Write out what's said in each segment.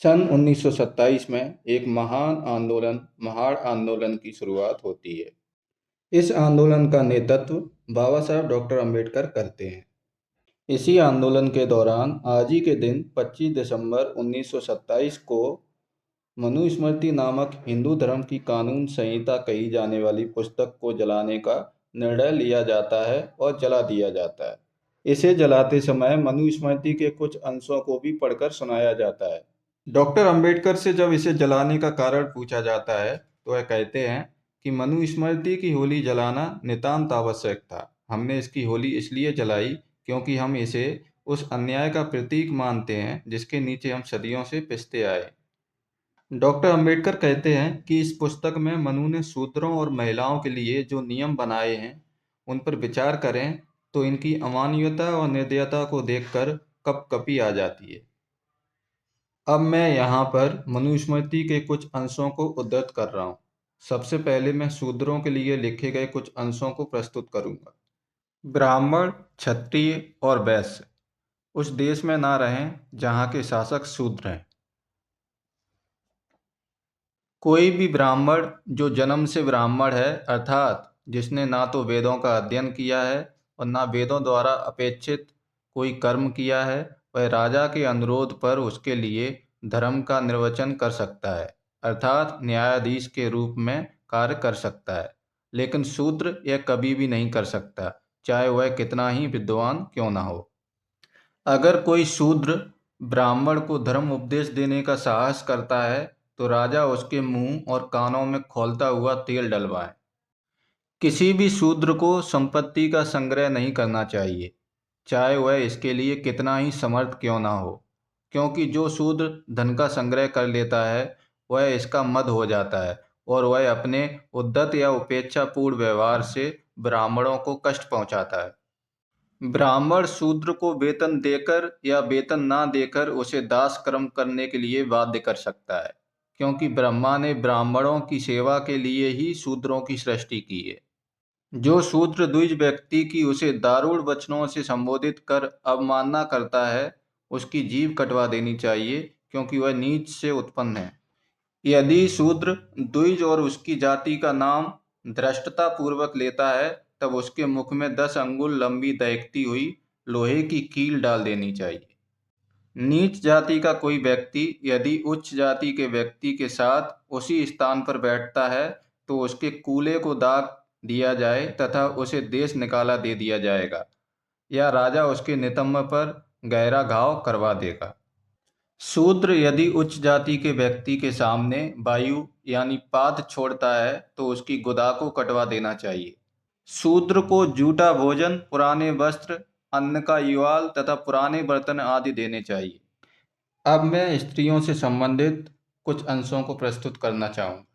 सन 1927 में एक महान आंदोलन महाड़ आंदोलन की शुरुआत होती है। इस आंदोलन का नेतृत्व बाबा साहब डॉक्टर अम्बेडकर करते हैं। इसी आंदोलन के दौरान आज ही के दिन 25 दिसंबर 1927 को मनुस्मृति नामक हिंदू धर्म की कानून संहिता कही जाने वाली पुस्तक को जलाने का निर्णय लिया जाता है और जला दिया जाता है। इसे जलाते समय मनुस्मृति के कुछ अंशों को भी पढ़कर सुनाया जाता है। डॉक्टर अंबेडकर से जब इसे जलाने का कारण पूछा जाता है तो वह कहते हैं कि मनुस्मृति की होली जलाना नितांत आवश्यक था। हमने इसकी होली इसलिए जलाई क्योंकि हम इसे उस अन्याय का प्रतीक मानते हैं जिसके नीचे हम सदियों से पिसते आए। डॉक्टर अंबेडकर कहते हैं कि इस पुस्तक में मनु ने शूद्रों और महिलाओं के लिए जो नियम बनाए हैं उन पर विचार करें तो इनकी अमानवीयता और निर्दयता को देखकर कपकपी आ जाती है। अब मैं यहाँ पर मनुस्मृति के कुछ अंशों को उद्धृत कर रहा हूँ। सबसे पहले मैं शूद्रों के लिए लिखे गए कुछ अंशों को प्रस्तुत करूँगा। ब्राह्मण, क्षत्रिय और वैश्य उस देश में ना रहें जहाँ के शासक शूद्र हैं। कोई भी ब्राह्मण जो जन्म से ब्राह्मण है अर्थात जिसने ना तो वेदों का अध्ययन किया है और ना वेदों द्वारा अपेक्षित कोई कर्म किया है, वह राजा के अनुरोध पर उसके लिए धर्म का निर्वचन कर सकता है अर्थात न्यायाधीश के रूप में कार्य कर सकता है। लेकिन शूद्र यह कभी भी नहीं कर सकता, चाहे वह कितना ही विद्वान क्यों ना हो। अगर कोई शूद्र ब्राह्मण को धर्म उपदेश देने का साहस करता है तो राजा उसके मुंह और कानों में खौलता हुआ तेल डलवाए। किसी भी शूद्र को संपत्ति का संग्रह नहीं करना चाहिए, चाहे वह इसके लिए कितना ही समर्थ क्यों ना हो, क्योंकि जो शूद्र धन का संग्रह कर लेता है वह इसका मद हो जाता है और वह अपने उद्धत या उपेक्षापूर्ण व्यवहार से ब्राह्मणों को कष्ट पहुंचाता है। ब्राह्मण शूद्र को वेतन देकर या वेतन ना देकर उसे दास कर्म करने के लिए बाध्य कर सकता है, क्योंकि ब्रह्मा ने ब्राह्मणों की सेवा के लिए ही शूद्रों की सृष्टि की है। जो शूद्र द्विज व्यक्ति की उसे दारुण वचनों से संबोधित कर अवमानना करता है, उसकी जीभ कटवा देनी चाहिए, क्योंकि वह नीच से उत्पन्न है। यदि शूद्र द्विज और उसकी जाति का नाम धृष्टता पूर्वक लेता है तब उसके मुख में 10 अंगुल लंबी दहकती हुई लोहे की कील डाल देनी चाहिए। नीच जाति का कोई व्यक्ति यदि उच्च जाति के व्यक्ति के साथ उसी स्थान पर बैठता है तो उसके कूले को दाग दिया जाए तथा उसे देश निकाला दे दिया जाएगा या राजा उसके नितंब पर गहरा घाव करवा देगा। शूद्र यदि उच्च जाति के व्यक्ति के सामने वायु यानी पाद छोड़ता है तो उसकी गुदा को कटवा देना चाहिए। शूद्र को जूठा भोजन, पुराने वस्त्र, अन्न का युवाल तथा पुराने बर्तन आदि देने चाहिए। अब मैं स्त्रियों से संबंधित कुछ अंशों को प्रस्तुत करना चाहूँगा।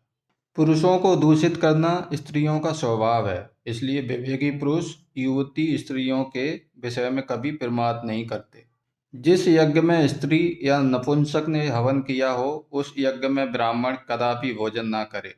पुरुषों को दूषित करना स्त्रियों का स्वभाव है, इसलिए विवेकी पुरुष युवती स्त्रियों के विषय में कभी प्रमाद नहीं करते। जिस यज्ञ में स्त्री या नपुंसक ने हवन किया हो उस यज्ञ में ब्राह्मण कदापि भोजन ना करे।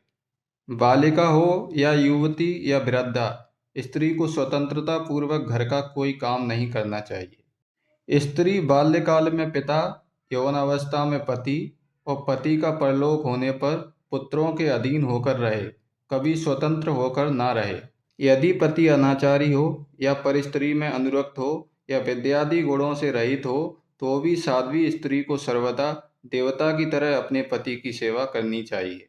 बालिका हो या युवती या वृद्धा, स्त्री को स्वतंत्रता पूर्वक घर का कोई काम नहीं करना चाहिए। स्त्री बाल्यकाल में पिता, यौवनावस्था में पति और पति का परलोक होने पर पुत्रों के अधीन होकर रहे, कभी स्वतंत्र होकर ना रहे। यदि पति अनाचारी हो या परस्त्री में अनुरक्त हो या विद्यादि गुणों से रहित हो तो भी साध्वी स्त्री को सर्वदा देवता की तरह अपने पति की सेवा करनी चाहिए।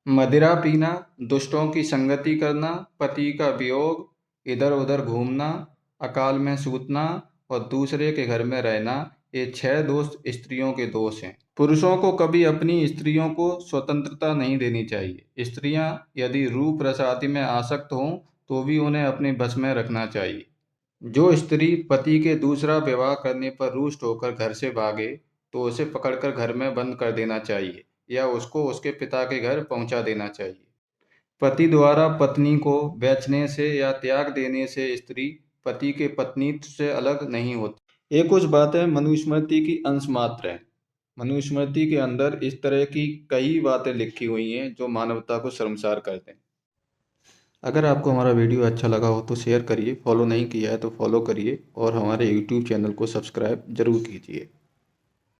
मदिरा पीना, दुष्टों की संगति करना, पति का वियोग, इधर उधर घूमना, अकाल में सूतना और दूसरे के घर में रहना, ये 6 दोष स्त्रियों के दोष हैं। पुरुषों को कभी अपनी स्त्रियों को स्वतंत्रता नहीं देनी चाहिए। स्त्रियां यदि रूप रस आदि में आसक्त हों तो भी उन्हें अपने बस में रखना चाहिए। जो स्त्री पति के दूसरा विवाह करने पर रुष्ट होकर घर से भागे तो उसे पकड़कर घर में बंद कर देना चाहिए या उसको उसके पिता के घर पहुंचा देना चाहिए। पति द्वारा पत्नी को बेचने से या त्याग देने से स्त्री पति के पत्नीत्व से अलग नहीं होती। ये कुछ बातें मनुस्मृति की अंश मात्र हैं। मनुस्मृति के अंदर इस तरह की कई बातें लिखी हुई हैं जो मानवता को शर्मसार करते हैं। अगर आपको हमारा वीडियो अच्छा लगा हो तो शेयर करिए, फॉलो नहीं किया है तो फॉलो करिए और हमारे यूट्यूब चैनल को सब्सक्राइब जरूर कीजिए।